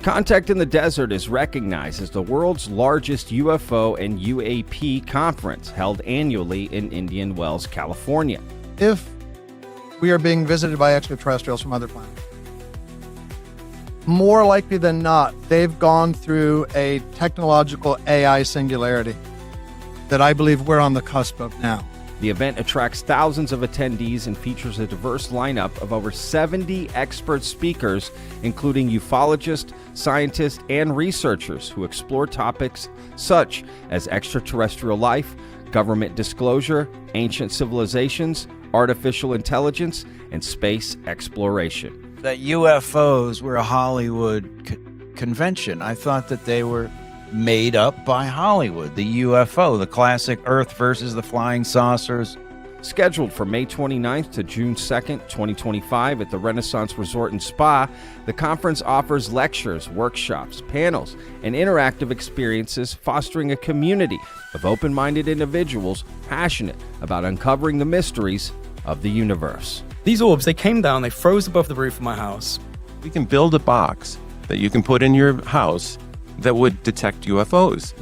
Contact in the Desert is recognized as the world's largest UFO and UAP conference held annually in Indian Wells, California. If we are being visited by extraterrestrials from other planets, more likely than not, they've gone through a technological AI singularity that I believe we're on the cusp of now. The event attracts thousands of attendees and features a diverse lineup of over 70 expert speakers, including ufologists, scientists, and researchers who explore topics such as extraterrestrial life, government disclosure, ancient civilizations, artificial intelligence, and space exploration. That UFOs were a Hollywood convention. I thought that they were made up by Hollywood. The UFO, the classic Earth versus the flying saucers. Scheduled for May 29th to June 2nd, 2025 at the Renaissance Resort and Spa, the conference offers lectures, workshops, panels, and interactive experiences, fostering a community of open-minded individuals passionate about uncovering the mysteries of the universe. These orbs, they came down, they froze above the roof of my house. We can build a box that you can put in your house that would detect UFOs.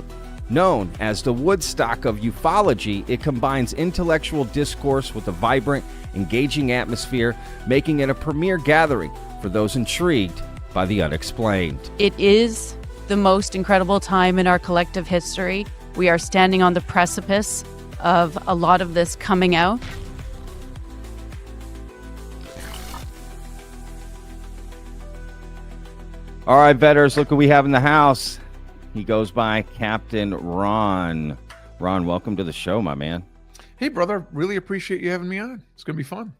Known as the Woodstock of ufology, it combines intellectual discourse with a vibrant, engaging atmosphere, making it a premier gathering for those intrigued by the unexplained. It is the most incredible time in our collective history. We are standing on the precipice of a lot of this coming out. All right, veterans, look who we have in the house. He goes by Captain Ron. Ron, welcome to the show, my man. Hey, brother. Really appreciate you having me on. It's going to be fun.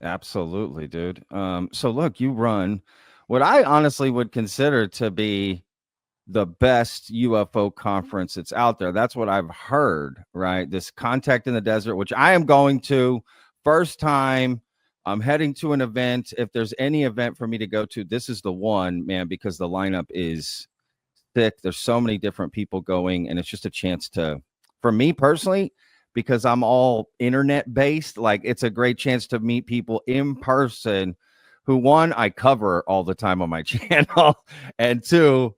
Absolutely, dude. So look, you run what I honestly would consider to be the best UFO conference that's out there. That's what I've heard, right? This Contact in the Desert, which I am going to first time. I'm heading to an event. If there's any event for me to go to, this is the one, man, because the lineup is thick. There's so many different people going, and it's just a chance to, for me personally, because I'm all internet based, like it's a great chance to meet people in person who, one, I cover all the time on my channel, and two,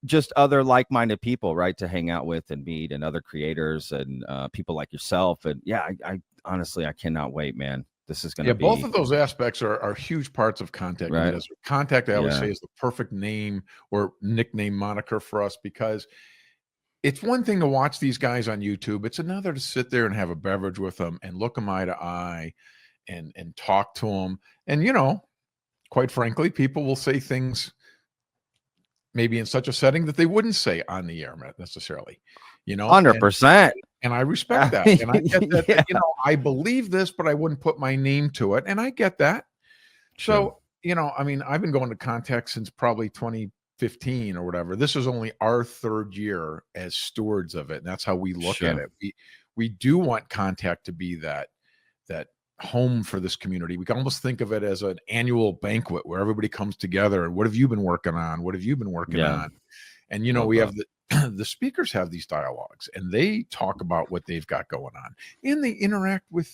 just other like-minded people, right, to hang out with and meet, and other creators and people like yourself. And yeah, I honestly, I cannot wait, man. This is going to be both of those aspects are huge parts of Contact. Right. Contact, I always say, is the perfect name or nickname moniker for us, because it's one thing to watch these guys on YouTube. It's another to sit there and have a beverage with them and look them eye to eye and talk to them. And, you know, quite frankly, people will say things maybe in such a setting that they wouldn't say on the air necessarily, you know, 100%. And I respect that. And I get that, that, you know, I believe this, but I wouldn't put my name to it. And I get that. Sure. So, you know, I mean, I've been going to Contact since probably 2015 or whatever. This is only our third year as stewards of it. And that's how we look at it. We do want Contact to be that home for this community. We can almost think of it as an annual banquet where everybody comes together. And what have you been working on? What have you been working on? And, you know, we have the speakers have these dialogues, and they talk about what they've got going on, and they interact with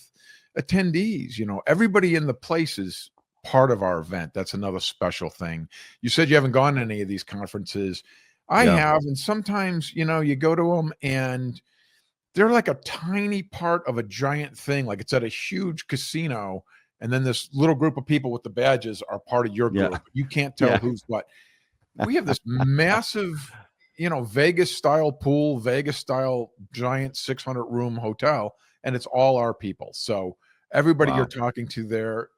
attendees. You know, everybody in the place is part of our event. That's another special thing. You said you haven't gone to any of these conferences. I have. And sometimes, you know, you go to them and they're like a tiny part of a giant thing. Like it's at a huge casino, and then this little group of people with the badges are part of your group. You can't tell who's what. We have this massive, you know, Vegas style pool, Vegas style giant 600 room hotel, and it's all our people. So everybody you're talking to there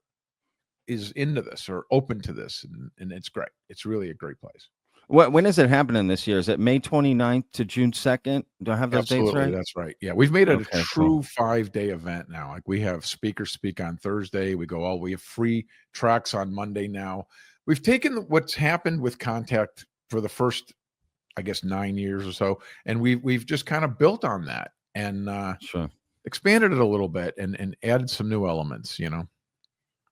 is into this or open to this, and it's great. It's really a great place. When is it happening this year? Is it May 29th to June 2nd? Do I have those dates right? That's right. Yeah, we've made it a true 5-day event now. Like we have speakers speak on Thursday. We have free tracks on Monday now. We've taken what's happened with Contact for the first, I guess, 9 years or so, and we've just kind of built on that and expanded it a little bit and added some new elements, you know.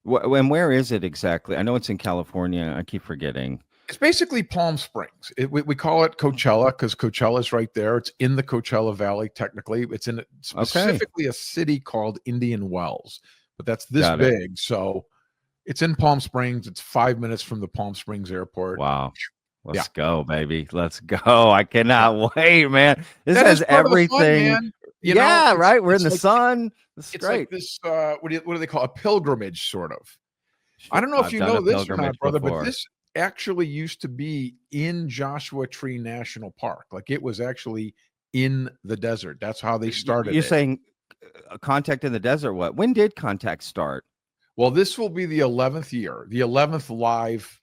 And where is it exactly? I know it's in California. I keep forgetting. It's basically Palm Springs. We call it Coachella because Coachella is right there. It's in the Coachella Valley, technically. It's in specifically a city called Indian Wells, but that's this big. So it's in Palm Springs. It's 5 minutes from the Palm Springs airport. Wow. Let's go, baby. Let's go. I cannot wait, man. This That has is part of the fun, everything. man. You know, Yeah, right. We're in it's the like sun. This is it's great. like this. What do they call a pilgrimage, sort of? I don't know if I've you done know a this or not, pilgrimage brother, before. but this actually used to be in Joshua Tree National Park. Like it was actually in the desert. That's how they started You're it. saying Contact in the Desert? What? When did Contact start? Well, this will be the 11th year, the 11th live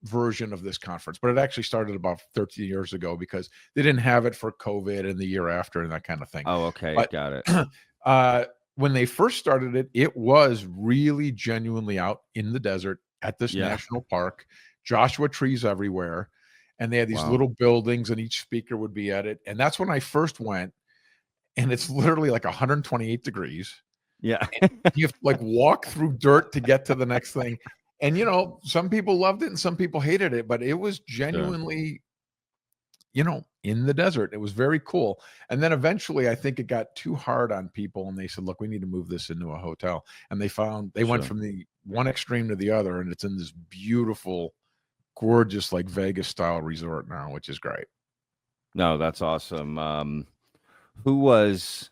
version of this conference, but it actually started about 13 years ago because they didn't have it for COVID and the year after and that kind of thing. Oh, okay. But Got it. when they first started it, it was really genuinely out in the desert at this Yeah. national park, Joshua trees everywhere. And they had these Wow. little buildings and each speaker would be at it. And that's when I first went. And it's literally like 128 degrees. Yeah. You have to like walk through dirt to get to the next thing. And, you know, some people loved it and some people hated it, but it was genuinely, you know, in the desert. It was very cool. And then eventually I think it got too hard on people and they said, look, we need to move this into a hotel. And they went from the one extreme to the other, and it's in this beautiful, gorgeous, like Vegas style resort now, which is great. No, that's awesome. Who was,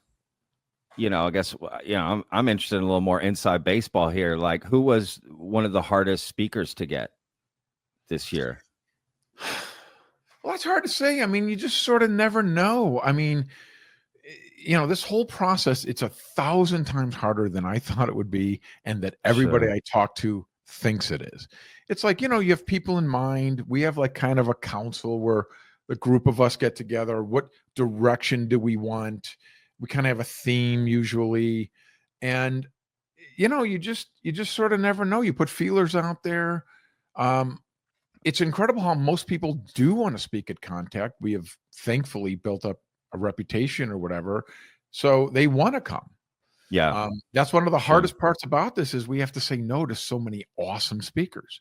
you know, I guess, you know, I'm interested in a little more inside baseball here. Like, who was one of the hardest speakers to get this year? Well, that's hard to say. I mean, you just sort of never know. I mean, you know, this whole process, it's 1,000 times harder than I thought it would be, and that everybody I talk to thinks it is. It's like, you know, you have people in mind. We have like kind of a council where the group of us get together. What direction do we want? We kind of have a theme usually. And, you know, you just sort of never know. You put feelers out there. It's incredible how most people do want to speak at Contact. We have thankfully built up a reputation or whatever, so they want to come. Yeah. That's one of the hardest parts about this is we have to say no to so many awesome speakers.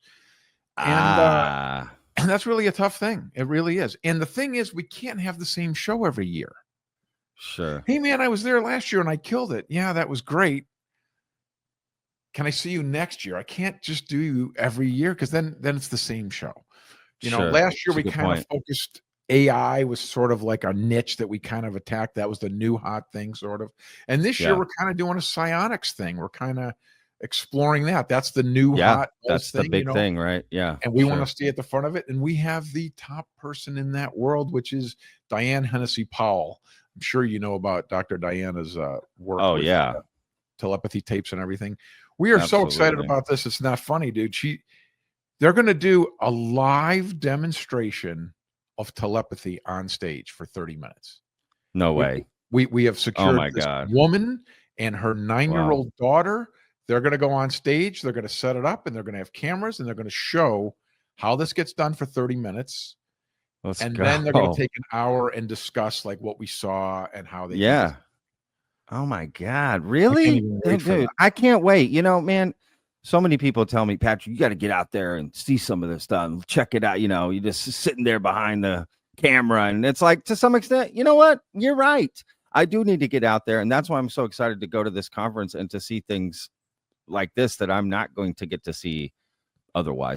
And that's really a tough thing. It really is. And the thing is, we can't have the same show every year. Sure. Hey, man, I was there last year and I killed it. Yeah, that was great. Can I see you next year? I can't just do you every year because then it's the same show. You know, last year we kind of focused. AI was sort of like a niche that we kind of attacked. That was the new hot thing, sort of. And this year we're kind of doing a psionics thing. We're kind of exploring that. That's the new hot. That's the big thing, right? Yeah. And we want to stay at the front of it. And we have the top person in that world, which is Diane Hennacy Powell. I'm sure you know about Dr. Diana's work. Oh, yeah. Telepathy tapes and everything. We are so excited about this. It's not funny, dude. They're going to do a live demonstration of telepathy on stage for 30 minutes. No way. We have secured this woman and her 9-year-old daughter. They're going to go on stage. They're going to set it up and they're going to have cameras and they're going to show how this gets done for 30 minutes. Then they're going to take an hour and discuss like what we saw and how they Oh my God. Really? Dude, I can't wait. You know, man, so many people tell me, Patrick, you got to get out there and see some of this stuff. Check it out. You know, you're just sitting there behind the camera. And it's like, to some extent, you know what? You're right. I do need to get out there. And that's why I'm so excited to go to this conference and to see things like this that I'm not going to get to see otherwise.